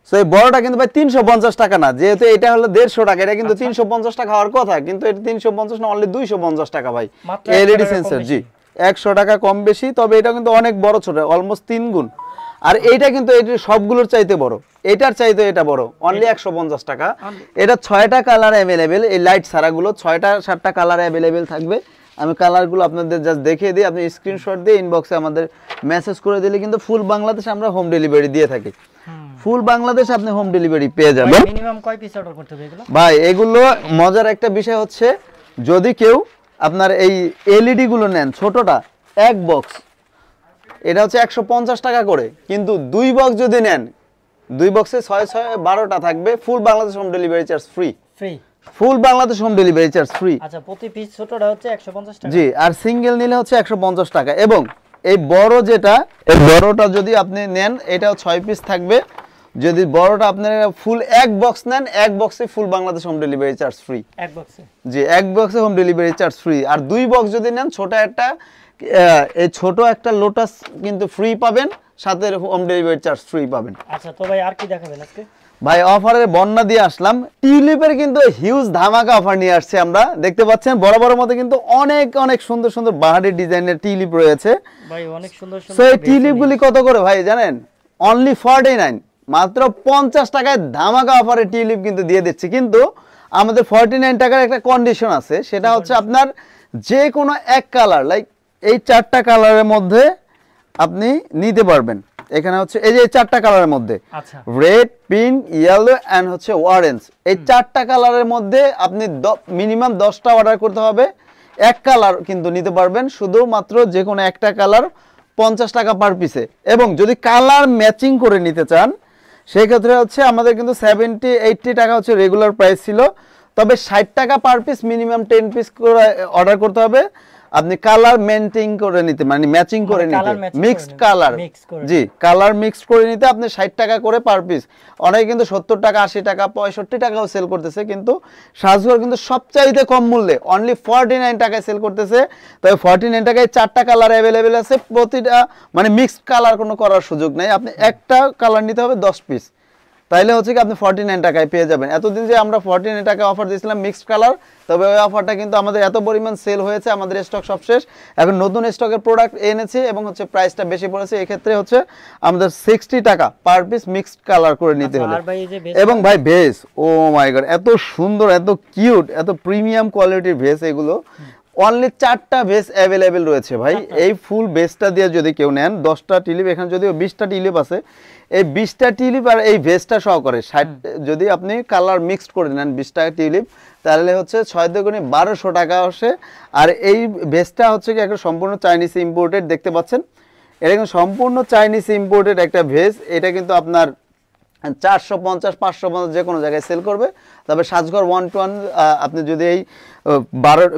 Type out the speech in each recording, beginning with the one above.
So এই বড়টা কিন্তু ভাই 350 টাকা না, যেহেতু এটা হলো 150 টাকা, এটা কিন্তু 350 টাকা হওয়ার কথা, কিন্তু এটা 350 না, অনলি 250 টাকা ভাই। এলইডি সেন্সর, জি 100 টাকা কম বেশি, তবে এটা কিন্তু অনেক বড়, ছোট অলমোস্ট 3 গুণ। আর এইটা কিন্তু এটা সবগুলোর চাইতে বড়, এটার চাইতে এটা বড়, অনলি 150 টাকা। এটা 6টা কালার অ্যাভেলেবেল, এই লাইট ছাড়াগুলো 6টা 7টা কালার অ্যাভেলেবেল থাকবে। আমি কালারগুলো আপনাদের জাস্ট দেখিয়ে দিই, আপনি স্ক্রিনশট দিয়ে ইনবক্সে আমাদের মেসেজ করে দিলে কিন্তু ফুল বাংলাদেশ আমরা হোম ডেলিভারি দিয়ে থাকি। ফুল বাংলাদেশ আপনি হোম ডেলিভারি পেয়ে যাবেন। মিনিমাম কয় পিস অর্ডার করতে হবে এগুলো? ভাই এগুলো মজার একটা বিষয় হচ্ছে, যদি কেউ আপনার এই এলইডি গুলো নেন ছোটটা এক বক্স, এটা হচ্ছে 150 টাকা করে, কিন্তু 2 বক্স যদি নেন, 2 বক্সে 6 6 12টা থাকবে, full Bangladesh home delivery charge free. Full Bangladesh home delivery charge free. আচ্ছা, প্রতি পিস ছোটটা হচ্ছে 150 টাকা। জি, আর সিঙ্গেল নিলে হচ্ছে 150 টাকা। এবং এই বড় যেটা, এই বড়টা যদি আপনি নেন, এটাও 6 পিস থাকবে। যদি বড়টা আপনারা ফুল এক বক্স নেন, এক বক্সে full Bangladesh home delivery charge free. এক বক্সে? জি, এক বক্সে হোম ডেলিভারি চার্জ ফ্রি। আর 2 বক্স যদি নেন, ছোট একটা এই ছোট একটা লোটাস কিন্তু ফ্রি পাবেন, সাথে হোম ডেলিভারি চার্জ ফ্রি পাবেন। আচ্ছা, তো ভাই আর কি দেখাবেন আজকে? ভাই অফারের বন্যা দিয়ে আসলাম, টিউলিপের কিন্তু হিউজ ধামাকা অফার নিয়ে আসছে আমরা। দেখতে পাচ্ছেন বড় বড় মধ্যে কিন্তু অনেক অনেক সুন্দর সুন্দর বাহারি ডিজাইনের টিউলিপ রয়েছে ভাই, অনেক সুন্দর সুন্দর। সো এই টিউলিপগুলি কত করে ভাই জানেন? অনলি 49, মাত্র 50 টাকায় ধামাকা অফারে টিউলিপ কিন্তু দিয়ে দিচ্ছি। কিন্তু আমাদের 49 টাকার একটা কন্ডিশন আছে, সেটা হচ্ছে আপনার যে কোনো এক কালার, লাইক এই 4টা কালারের মধ্যে আপনি নিতে পারবেন। এখানে হচ্ছে এই যে 4টা কালারের মধ্যে, আচ্ছা, রেড, পিঙ্ক, ইয়েলো এন্ড হচ্ছে অরেঞ্জ, এই 4টা কালারের মধ্যে আপনি মিনিমাম 10টা অর্ডার করতে হবে। এক কালার কিন্তু নিতে পারবেন, শুধুমাত্র যে কোনো একটা কালার 50 টাকা পার পিসে। এবং যদি কালার ম্যাচিং করে নিতে চান, সেক্ষেত্রে হচ্ছে আমাদের কিন্তু 70-80 টাকা হচ্ছে রেগুলার প্রাইস ছিল, তবে 60 টাকা পার পিস, মিনিমাম 10 পিস করে অর্ডার করতে হবে। আপনি কালার মেইনটেইন করে নিতে, মানে ম্যাচিং করে নিতে, মিক্সড কালার, জি কালার মিক্সড করে নিতে আপনি 60 টাকা করে পার পিস। অনেকে কিন্তু 70 টাকা, 80 টাকা, 65 টাকাও সেল করতেছে, কিন্তু সাজঘর কিন্তু সবচাইতে কম মূল্যে অনলি 49 টাকায় সেল করতেছে। তবে 49 টাকায় 4টা কালার অ্যাভেলেবেল আছে, প্রতিটা মানে মিক্সড কালার কোনো করার সুযোগ নেই। আপনি একটা কালার নিতে হবে 10 পিস, তাইলে হচ্ছে কি আপনি 49 টাকায় পেয়ে যাবেন। এতদিন যে আমরা 49 টাকা অফার দিয়েছিলাম মিক্সড কালার, তবে ওই অফারটা কিন্তু আমাদের এত পরিমাণ সেল হয়েছে, আমাদের স্টক সব শেষ। এখন নতুন স্টকের প্রোডাক্ট এনেছি এবং হচ্ছে প্রাইসটা বেশি পড়েছে, এক্ষেত্রে হচ্ছে আমাদের 60 টাকা পার পিস মিক্সড কালার করে নিতে হলো। এবং ভাই ভেজ, ও মাই গড, এত সুন্দর, এত কিউট, এত প্রিমিয়াম কোয়ালিটির ভেজ, এগুলো অনলি 4টা ভেজ অ্যাভেলেবেল রয়েছে ভাই। এই ফুল ভেজটা দিয়ে যদি কেউ নেন, 10টা টিউলিপ, এখানে যদিও 20টা টিউলিপ আছে, এই 20টা টিউলিপ আর এই ভেজটা সহকারে 60, যদি আপনি কালার মিক্সড করে নেন 20টা টিউলিপ, তাহলে হচ্ছে 6 দুগুণে 1200 টাকা আসে। আর এই ভেজটা হচ্ছে কি একটা সম্পূর্ণ চাইনিজ ইম্পোর্টেড, দেখতে পাচ্ছেন এটা কিন্তু সম্পূর্ণ চাইনিজ ইম্পোর্টেড একটা ভেজ। এটা কিন্তু আপনার 450-550 যে কোনো জায়গায় সেল করবে। তবে সাজঘর 1-to-1 আপনি যদি এই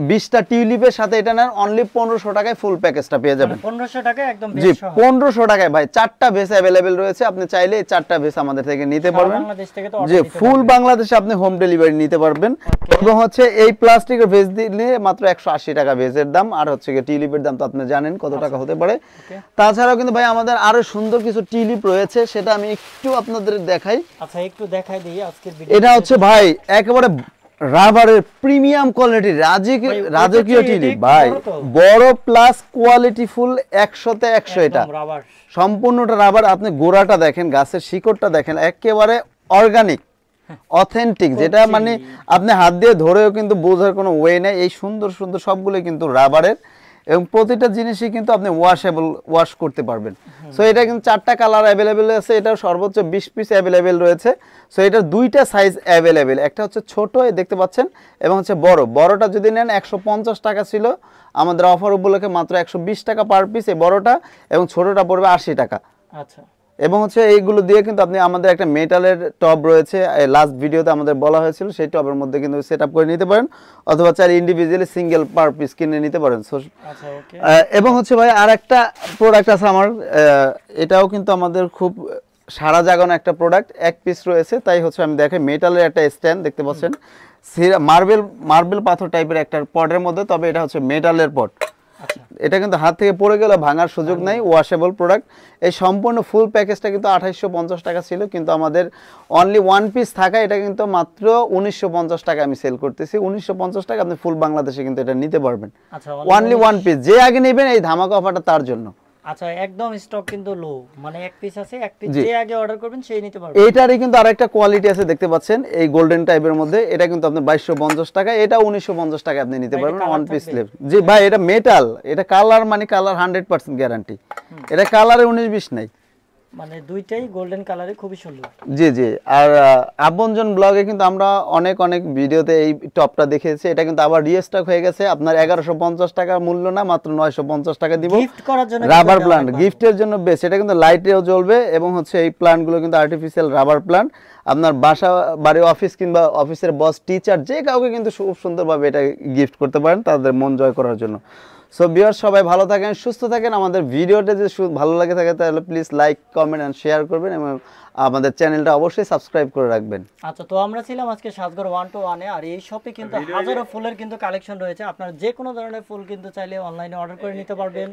20টা টিউলিপের সাথে এটা নেন, অনলি 1500 টাকায় ফুল প্যাকেজটা পেয়ে যাবেন। 1500 টাকায় একদম জি, 1500 টাকায় ভাই 4টা ভেজ অ্যাভেলেবেল রয়েছে। আপনি চাইলে এই 4টা ভেজ আমাদের থেকে নিতে পারবেন, যে ফুল বাংলাদেশে আপনি হোম ডেলিভারি নিতে পারবেন। এবং হচ্ছে এই প্লাস্টিকের ভেজ দিলে মাত্র 180 টাকা ভেজের দাম, আর হচ্ছে টিউলিপের দাম তো আপনি জানেন কত টাকা হতে পারে। তাছাড়াও কিন্তু ভাই আমাদের আরো সুন্দর কিছু টিউলিপ রয়েছে, সেটা আমি একটু আপনাদের দেখাই। আচ্ছা, একটু দেখাই দিই আজকের ভিডিও। এটা হচ্ছে ভাই একেবারে রাবারের প্রিমিয়াম কোয়ালিটি রাজকীয় টিউলিপ ভাই, বড় প্লাস কোয়ালিটি ফুল, 100-তে 100। এটা সম্পূর্ণটা রাবার। আপনি গোড়াটা দেখেন, গাছের শিকড়টা দেখেন, একেবারে অর্গানিক অথেন্টিক, যেটা মানে আপনি হাত দিয়ে ধরেও কিন্তু বোঝার কোনো ওয়ে নেই। এই সুন্দর সুন্দর সবগুলো কিন্তু রাবারের, এবং প্রতিটা জিনিসই কিন্তু আপনি ওয়াশ করতে পারবেন। সো এটা কিন্তু 4টা কালার অ্যাভেলেবেল আছে, এটা সর্বোচ্চ 20 পিস অ্যাভেলেবেল রয়েছে। সো এটার 2টা সাইজ অ্যাভেলেবেল, একটা হচ্ছে ছোট দেখতে পাচ্ছেন, এবং হচ্ছে বড়টা যদি নেন 150 টাকা ছিল, আমাদের অফার উপলক্ষে মাত্র 120 টাকা পার পিস এই বড়টা, এবং ছোটটা পড়বে 80 টাকা। আচ্ছা, এবং হচ্ছে এইগুলো দিয়ে কিন্তু আপনি আমাদের একটা মেটালের টব রয়েছে, লাস্ট ভিডিওতে আমাদের বলা হয়েছিল, সেই টবের মধ্যে কিন্তু সেট আপ করে নিতে পারেন, অথবা চাইলে ইন্ডিভিজুয়ালি সিঙ্গেল পার পিস কিনে নিতে পারেন। এবং হচ্ছে ভাই আর একটা প্রোডাক্ট আছে আমার, এটাও কিন্তু আমাদের খুব সারা জাগানো একটা প্রোডাক্ট, এক পিস রয়েছে, তাই হচ্ছে আমি দেখে মেটালের একটা স্ট্যান্ড দেখতে পাচ্ছেন, মার্বেল পাথর টাইপের একটা পটের মধ্যে, তবে এটা হচ্ছে মেটালের পট। আচ্ছা এটা কিন্তু হাত থেকে পড়ে গেলে ভাঙার সুযোগ নাই, ওয়াশেবল প্রোডাক্ট। এই সম্পূর্ণ ফুল প্যাকেজটা কিন্তু 2850 টাকা ছিল, কিন্তু আমাদের অনলি ওয়ান পিস থাকা এটা কিন্তু মাত্র 1950 টাকা আমি সেল করতেছি। 1950 টাকা আপনি ফুল বাংলাদেশে কিন্তু এটা নিতে পারবেন, আচ্ছা অনলি ওয়ান পিস। যে আগে নেবেন এই ধামাকা অফারটা তার জন্য। আচ্ছা একদম স্টক কিন্তু লো, মানে এক পিস আছে, এক পিস জি। যে আগে অর্ডার করবেন সেই নিতে পারবেন। এইটারই কিন্তু আরেকটা কোয়ালিটি আছে, দেখতে পাচ্ছেন এই গোল্ডেন টাইপের মধ্যে, এটা কিন্তু আপনি 2250 টাকা, এটা 1950 টাকা আপনি নিতে ভাই, পারবেন এটা ওয়ান colour পিস থাকবে? স্লিভ। জি ভাই, এটা মেটাল, এটা কালার মানে কালার 100% গ্যারান্টি, এটা কালারে 19-20 নাই। মানে দুইটাই গোল্ডেন কালারে খুবই সুন্দর। জি জি। আর আপনজন ব্লগে কিন্তু আমরা অনেক অনেক ভিডিওতে এই টপটা দেখেছি, এটা কিন্তু আবার রিস্টক হয়ে গেছে। আপনার 1150 টাকা মূল্য না, মাত্র 950 টাকা দিব। গিফট করার জন্য রাবার প্লান্ট গিফটের জন্য বেস্ট, এটা কিন্তু লাইটেও জ্বলবে এবং হচ্ছে এই প্লান্টগুলো কিন্তু আর্টিফিশিয়াল রাবার প্লান্ট। আপনার বাসা বাড়ি অফিস কিংবা অফিসের বস টিচার যে কাউকে কিন্তু খুব সুন্দরভাবে এটা গিফট করতে পারেন তাদের মন জয় করার জন্য। সো ভিউয়ার্স, সবাই ভালো থাকেন, সুস্থ থাকেন। আমাদের ভিডিওটা যদি ভালো লাগে থাকে তাহলে please like, comment and share করবেন এবং আমাদের চ্যানেলটা অবশ্যই সাবস্ক্রাইব করে রাখবেন। আচ্ছা, তো আমরা ছিলাম আজকে সাজঘর 121 এ, আর এই শপে কিন্তু হাজারো ফুলের কিন্তু কালেকশন রয়েছে। আপনারা যে কোনো ধরনের ফুল কিন্তু চাইলে অনলাইনে অর্ডার করে নিতে পারবেন।